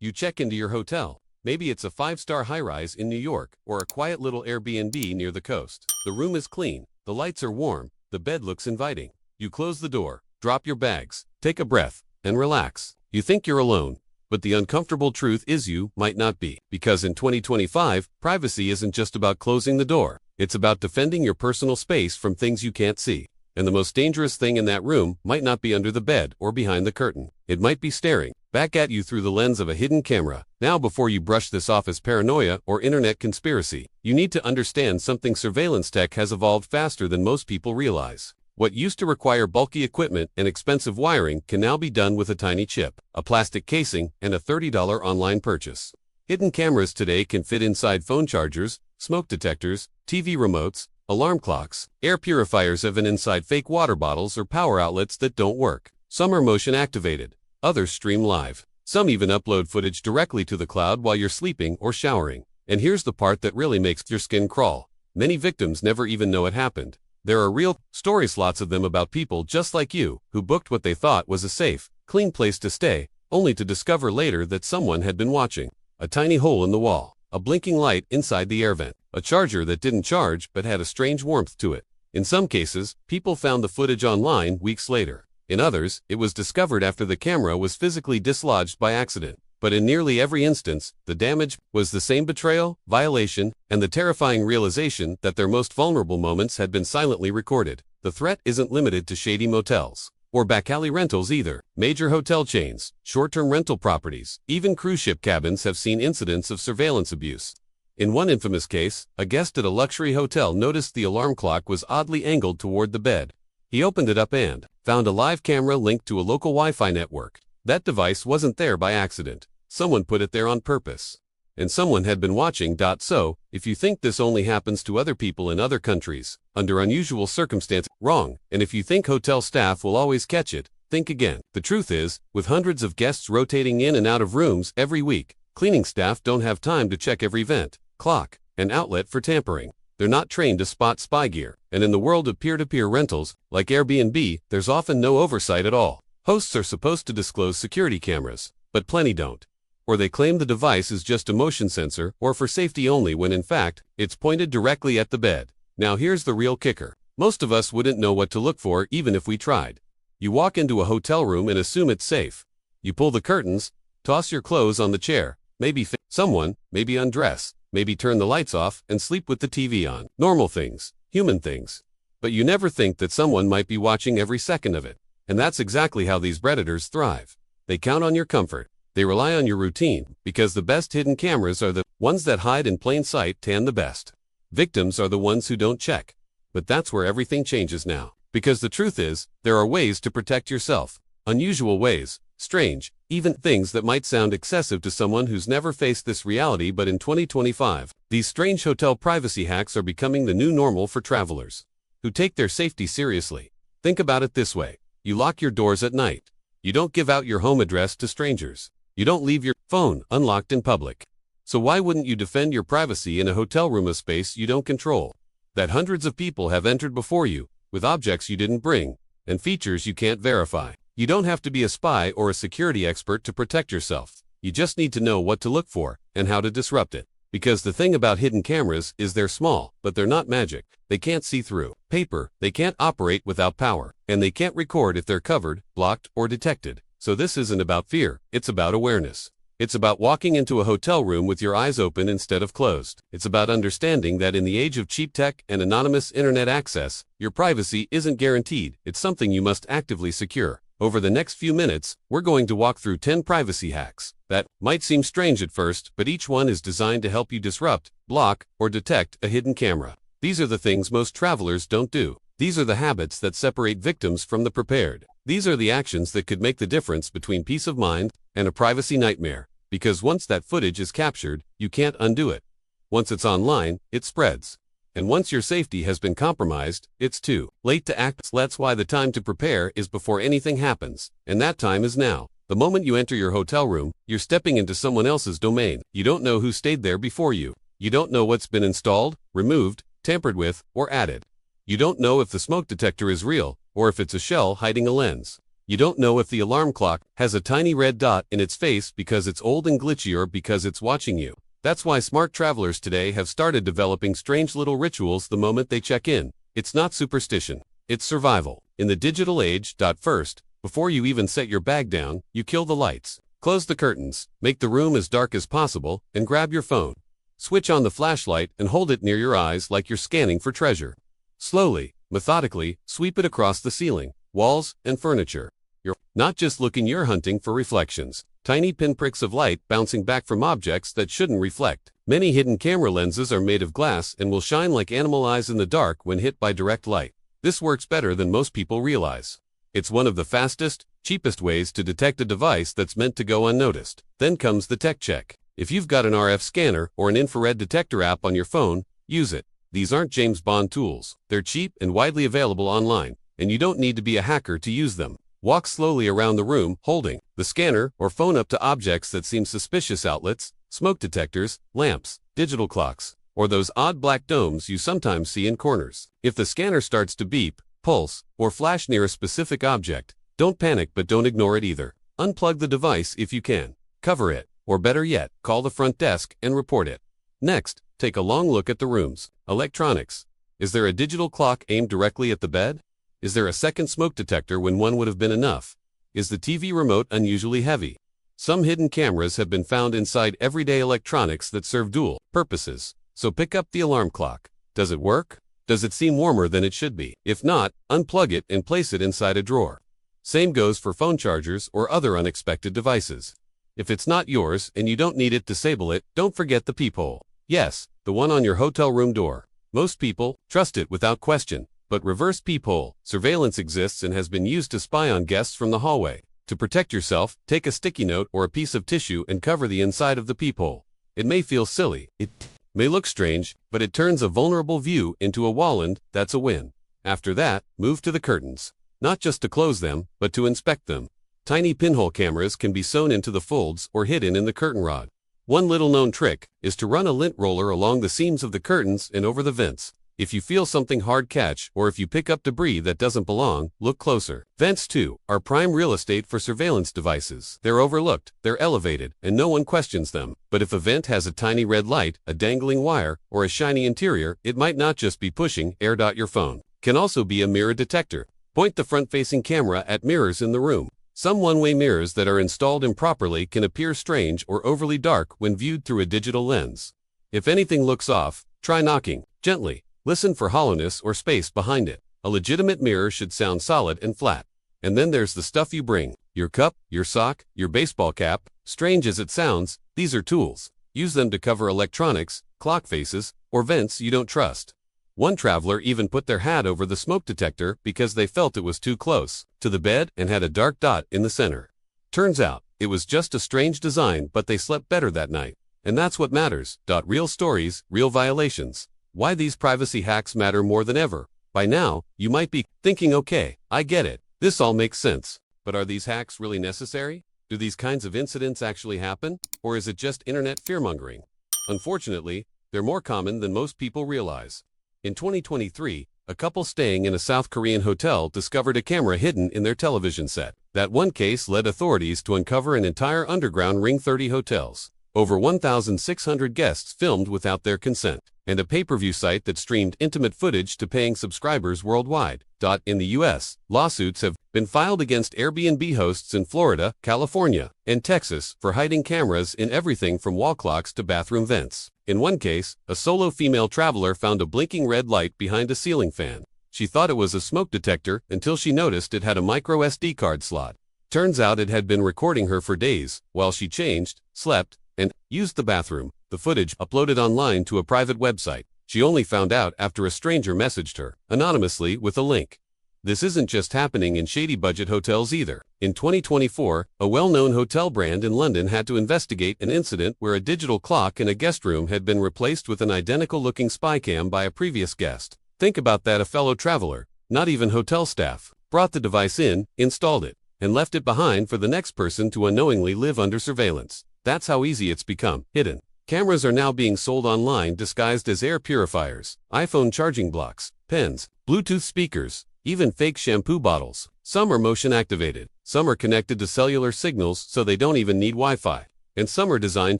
You check into your hotel. Maybe it's a 5-star high-rise in New York or a quiet little Airbnb near the coast. The room is clean, the lights are warm, the bed looks inviting. You close the door, drop your bags, take a breath, and relax. You think you're alone, but the uncomfortable truth is you might not be. Because in 2025, privacy isn't just about closing the door. It's about defending your personal space from things you can't see. And the most dangerous thing in that room might not be under the bed or behind the curtain. It might be staring back at you through the lens of a hidden camera. Now, before you brush this off as paranoia or internet conspiracy, you need to understand something: surveillance tech has evolved faster than most people realize. What used to require bulky equipment and expensive wiring can now be done with a tiny chip, a plastic casing, and a $30 online purchase. Hidden cameras today can fit inside phone chargers, smoke detectors, TV remotes, alarm clocks, air purifiers, even inside fake water bottles or power outlets that don't work. Some are motion activated, others stream live. Some even upload footage directly to the cloud while you're sleeping or showering. And here's the part that really makes your skin crawl. Many victims never even know it happened. There are real stories, lots of them, about people just like you, who booked what they thought was a safe, clean place to stay, only to discover later that someone had been watching. A tiny hole in the wall, a blinking light inside the air vent, a charger that didn't charge but had a strange warmth to it. In some cases, people found the footage online weeks later. In others, it was discovered after the camera was physically dislodged by accident. But in nearly every instance, the damage was the same: betrayal, violation, and the terrifying realization that their most vulnerable moments had been silently recorded. The threat isn't limited to shady motels or back alley rentals either. Major hotel chains, short-term rental properties, even cruise ship cabins have seen incidents of surveillance abuse. In one infamous case, a guest at a luxury hotel noticed the alarm clock was oddly angled toward the bed. He opened it up and found a live camera linked to a local Wi-Fi network. That device wasn't there by accident. Someone put it there on purpose. And someone had been watching. So, if you think this only happens to other people in other countries, under unusual circumstances, wrong. And if you think hotel staff will always catch it, think again. The truth is, with hundreds of guests rotating in and out of rooms every week, cleaning staff don't have time to check every vent, clock, and outlet for tampering. They're not trained to spot spy gear. And in the world of peer-to-peer rentals, like Airbnb, there's often no oversight at all. Hosts are supposed to disclose security cameras, but plenty don't. Or they claim the device is just a motion sensor or for safety only, when in fact, it's pointed directly at the bed. Now here's the real kicker. Most of us wouldn't know what to look for even if we tried. You walk into a hotel room and assume it's safe. You pull the curtains, toss your clothes on the chair, maybe fit someone, maybe undress, maybe turn the lights off and sleep with the TV on. Normal things, human things. But you never think that someone might be watching every second of it. And that's exactly how these predators thrive. They count on your comfort. They rely on your routine, because the best hidden cameras are the ones that hide in plain sight tan the best. Victims are the ones who don't check. But that's where everything changes now. Because the truth is, there are ways to protect yourself. Unusual ways, strange, even things that might sound excessive to someone who's never faced this reality. But in 2025, these strange hotel privacy hacks are becoming the new normal for travelers who take their safety seriously. Think about it this way. You lock your doors at night. You don't give out your home address to strangers. You don't leave your phone unlocked in public. So why wouldn't you defend your privacy in a hotel room, a space you don't control, that hundreds of people have entered before you, with objects you didn't bring, and features you can't verify? You don't have to be a spy or a security expert to protect yourself. You just need to know what to look for and how to disrupt it. Because the thing about hidden cameras is they're small, but they're not magic. They can't see through paper, they can't operate without power, and they can't record if they're covered, blocked, or detected. So this isn't about fear, it's about awareness. It's about walking into a hotel room with your eyes open instead of closed. It's about understanding that in the age of cheap tech and anonymous internet access, your privacy isn't guaranteed. It's something you must actively secure. Over the next few minutes, we're going to walk through 10 privacy hacks that might seem strange at first, but each one is designed to help you disrupt, block, or detect a hidden camera. These are the things most travelers don't do. These are the habits that separate victims from the prepared. These are the actions that could make the difference between peace of mind and a privacy nightmare. Because once that footage is captured, you can't undo it. Once it's online, it spreads. And once your safety has been compromised, it's too late to act. That's why the time to prepare is before anything happens. And that time is now. The moment you enter your hotel room, you're stepping into someone else's domain. You don't know who stayed there before you. You don't know what's been installed, removed, tampered with, or added. You don't know if the smoke detector is real, or if it's a shell hiding a lens. You don't know if the alarm clock has a tiny red dot in its face because it's old and glitchy or because it's watching you. That's why smart travelers today have started developing strange little rituals the moment they check in. It's not superstition. It's survival. In the digital age, first, before you even set your bag down, you kill the lights. Close the curtains, make the room as dark as possible, and grab your phone. Switch on the flashlight and hold it near your eyes like you're scanning for treasure. Slowly, methodically, sweep it across the ceiling, walls, and furniture. You're not just looking, you're hunting for reflections. Tiny pinpricks of light bouncing back from objects that shouldn't reflect. Many hidden camera lenses are made of glass and will shine like animal eyes in the dark when hit by direct light. This works better than most people realize. It's one of the fastest, cheapest ways to detect a device that's meant to go unnoticed. Then comes the tech check. If you've got an RF scanner or an infrared detector app on your phone, use it. These aren't James Bond tools. They're cheap and widely available online, and you don't need to be a hacker to use them. Walk slowly around the room, holding the scanner or phone up to objects that seem suspicious: outlets, smoke detectors, lamps, digital clocks, or those odd black domes you sometimes see in corners. If the scanner starts to beep, pulse, or flash near a specific object, don't panic, but don't ignore it either. Unplug the device if you can. Cover it, or better yet, call the front desk and report it. Next, take a long look at the room's electronics. Is there a digital clock aimed directly at the bed? Is there a second smoke detector when one would have been enough? Is the TV remote unusually heavy? Some hidden cameras have been found inside everyday electronics that serve dual purposes. So pick up the alarm clock. Does it work? Does it seem warmer than it should be? If not, unplug it and place it inside a drawer. Same goes for phone chargers or other unexpected devices. If it's not yours and you don't need it, disable it. Don't forget the peephole. Yes, the one on your hotel room door. Most people trust it without question, but reverse peephole surveillance exists and has been used to spy on guests from the hallway. To protect yourself, take a sticky note or a piece of tissue and cover the inside of the peephole. It may feel silly. It may look strange, but it turns a vulnerable view into a wall, and that's a win. After that, move to the curtains. Not just to close them, but to inspect them. Tiny pinhole cameras can be sewn into the folds or hidden in the curtain rod. One little known trick is to run a lint roller along the seams of the curtains and over the vents. If you feel something hard catch, or if you pick up debris that doesn't belong, look closer. Vents, too, are prime real estate for surveillance devices. They're overlooked, they're elevated, and no one questions them. But if a vent has a tiny red light, a dangling wire, or a shiny interior, it might not just be pushing air. Your phone can also be a mirror detector. Point the front-facing camera at mirrors in the room. Some one-way mirrors that are installed improperly can appear strange or overly dark when viewed through a digital lens. If anything looks off, try knocking gently. Listen for hollowness or space behind it. A legitimate mirror should sound solid and flat. And then there's the stuff you bring. Your cup, your sock, your baseball cap. Strange as it sounds, these are tools. Use them to cover electronics, clock faces, or vents you don't trust. One traveler even put their hat over the smoke detector because they felt it was too close to the bed and had a dark dot in the center. Turns out, it was just a strange design, but they slept better that night. And that's what matters. Real stories, real violations. Why these privacy hacks matter more than ever. By now, you might be thinking, okay, I get it. This all makes sense. But are these hacks really necessary? Do these kinds of incidents actually happen? Or is it just internet fearmongering? Unfortunately, they're more common than most people realize. In 2023, a couple staying in a South Korean hotel discovered a camera hidden in their television set. That one case led authorities to uncover an entire underground ring: 30 hotels. Over 1,600 guests filmed without their consent, and a pay-per-view site that streamed intimate footage to paying subscribers worldwide. In the U.S., lawsuits have been filed against Airbnb hosts in Florida, California, and Texas for hiding cameras in everything from wall clocks to bathroom vents. In one case, a solo female traveler found a blinking red light behind a ceiling fan. She thought it was a smoke detector until she noticed it had a micro SD card slot. Turns out it had been recording her for days while she changed, slept, and used the bathroom. The footage, uploaded online to a private website, she only found out after a stranger messaged her anonymously with a link. This isn't just happening in shady budget hotels either. In 2024, a well-known hotel brand in London had to investigate an incident where a digital clock in a guest room had been replaced with an identical-looking spy cam by a previous guest. Think about that: a fellow traveler, not even hotel staff, brought the device in, installed it, and left it behind for the next person to unknowingly live under surveillance. That's how easy it's become. Hidden cameras are now being sold online disguised as air purifiers, iPhone charging blocks, pens, Bluetooth speakers, even fake shampoo bottles. Some are motion activated, Some are connected to cellular signals so they don't even need Wi-Fi. And some are designed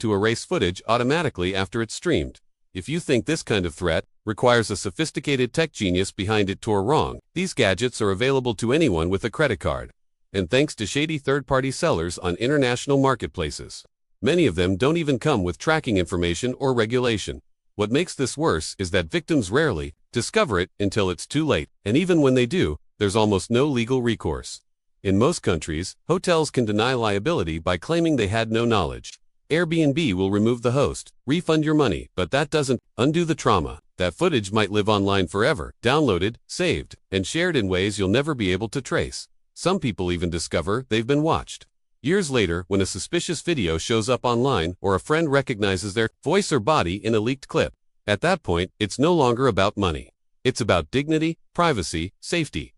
to erase footage automatically after it's streamed. If you think this kind of threat requires a sophisticated tech genius behind it, you're wrong. These gadgets are available to anyone with a credit card. And thanks to shady third-party sellers on international marketplaces. Many of them don't even come with tracking information or regulation. What makes this worse is that victims rarely discover it until it's too late. And even when they do, there's almost no legal recourse. In most countries, hotels can deny liability by claiming they had no knowledge. Airbnb will remove the host, refund your money, but that doesn't undo the trauma. That footage might live online forever, downloaded, saved, and shared in ways you'll never be able to trace. Some people even discover they've been watched. Years later, when a suspicious video shows up online or a friend recognizes their voice or body in a leaked clip, at that point, it's no longer about money. It's about dignity, privacy, safety.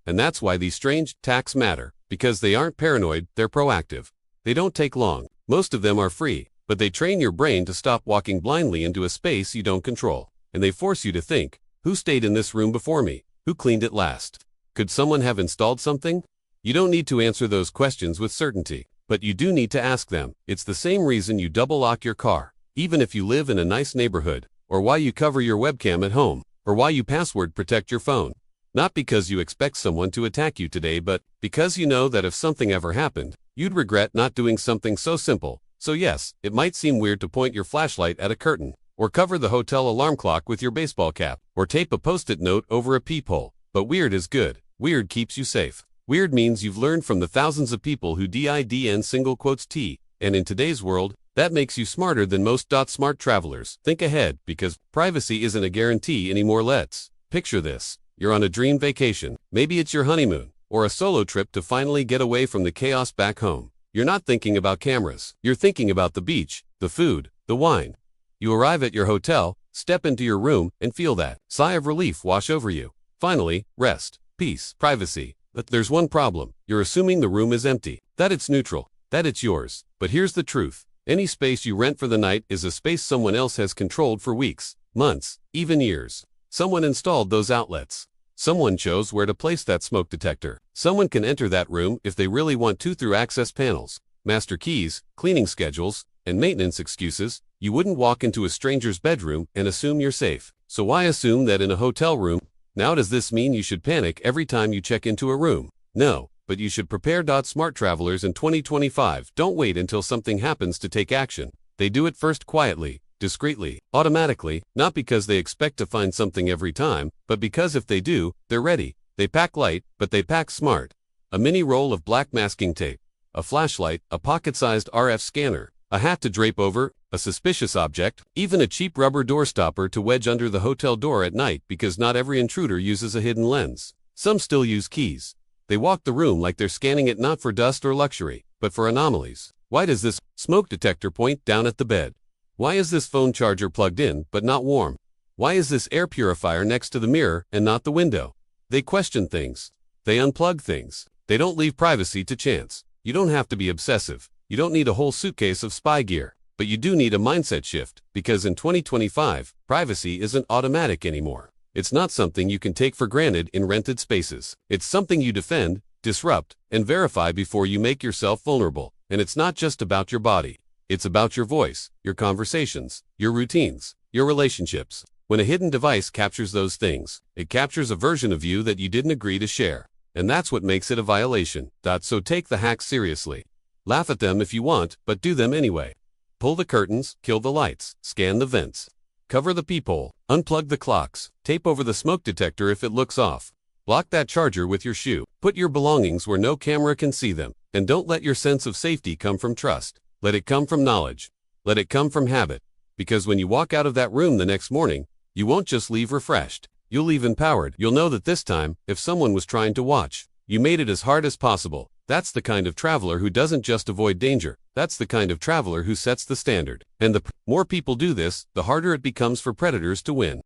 And that's why these strange attacks matter, because they aren't paranoid, they're proactive. They don't take long. Most of them are free, but they train your brain to stop walking blindly into a space you don't control. And they force you to think, who stayed in this room before me? Who cleaned it last? Could someone have installed something? You don't need to answer those questions with certainty, but you do need to ask them. It's the same reason you double lock your car, even if you live in a nice neighborhood, or why you cover your webcam at home, or why you password protect your phone. Not because you expect someone to attack you today, but because you know that if something ever happened, you'd regret not doing something so simple. So yes, it might seem weird to point your flashlight at a curtain, or cover the hotel alarm clock with your baseball cap, or tape a post-it note over a peephole. But weird is good. Weird keeps you safe. Weird means you've learned from the thousands of people who did single quotes T, and in today's world, that makes you smarter than most. Smart travelers, think ahead, because privacy isn't a guarantee anymore. Let's picture this. You're on a dream vacation. Maybe it's your honeymoon, or a solo trip to finally get away from the chaos back home. You're not thinking about cameras. You're thinking about the beach, the food, the wine. You arrive at your hotel, step into your room, and feel that sigh of relief wash over you. Finally, rest, peace, privacy. But there's one problem. You're assuming the room is empty, that it's neutral, that it's yours. But here's the truth. Any space you rent for the night is a space someone else has controlled for weeks, months, even years. Someone installed those outlets. Someone chose where to place that smoke detector. Someone can enter that room if they really want to through access panels, master keys, cleaning schedules, and maintenance excuses. You wouldn't walk into a stranger's bedroom and assume you're safe. So why assume that in a hotel room? Now does this mean you should panic every time you check into a room? No, but you should prepare. Smart travelers in 2025 don't wait until something happens to take action. They do it first quietly, discreetly, automatically, not because they expect to find something every time, but because if they do, they're ready. They pack light, but they pack smart. A mini roll of black masking tape, a flashlight, a pocket-sized RF scanner, a hat to drape over a suspicious object, even a cheap rubber door stopper to wedge under the hotel door at night, because not every intruder uses a hidden lens. Some still use keys. They walk the room like they're scanning it not for dust or luxury, but for anomalies. Why does this smoke detector point down at the bed? Why is this phone charger plugged in but not warm? Why is this air purifier next to the mirror and not the window? They question things. They unplug things. They don't leave privacy to chance. You don't have to be obsessive. You don't need a whole suitcase of spy gear. But you do need a mindset shift, because in 2025, privacy isn't automatic anymore. It's not something you can take for granted in rented spaces. It's something you defend, disrupt, and verify before you make yourself vulnerable. And it's not just about your body. It's about your voice, your conversations, your routines, your relationships. When a hidden device captures those things, it captures a version of you that you didn't agree to share. And that's what makes it a violation. So take the hacks seriously. Laugh at them if you want, but do them anyway. Pull the curtains, kill the lights, scan the vents, cover the peephole, unplug the clocks, tape over the smoke detector if it looks off, block that charger with your shoe, put your belongings where no camera can see them, and don't let your sense of safety come from trust. Let it come from knowledge. Let it come from habit. Because when you walk out of that room the next morning, you won't just leave refreshed. You'll leave empowered. You'll know that this time, if someone was trying to watch, you made it as hard as possible. That's the kind of traveler who doesn't just avoid danger. That's the kind of traveler who sets the standard. And the more people do this, the harder it becomes for predators to win.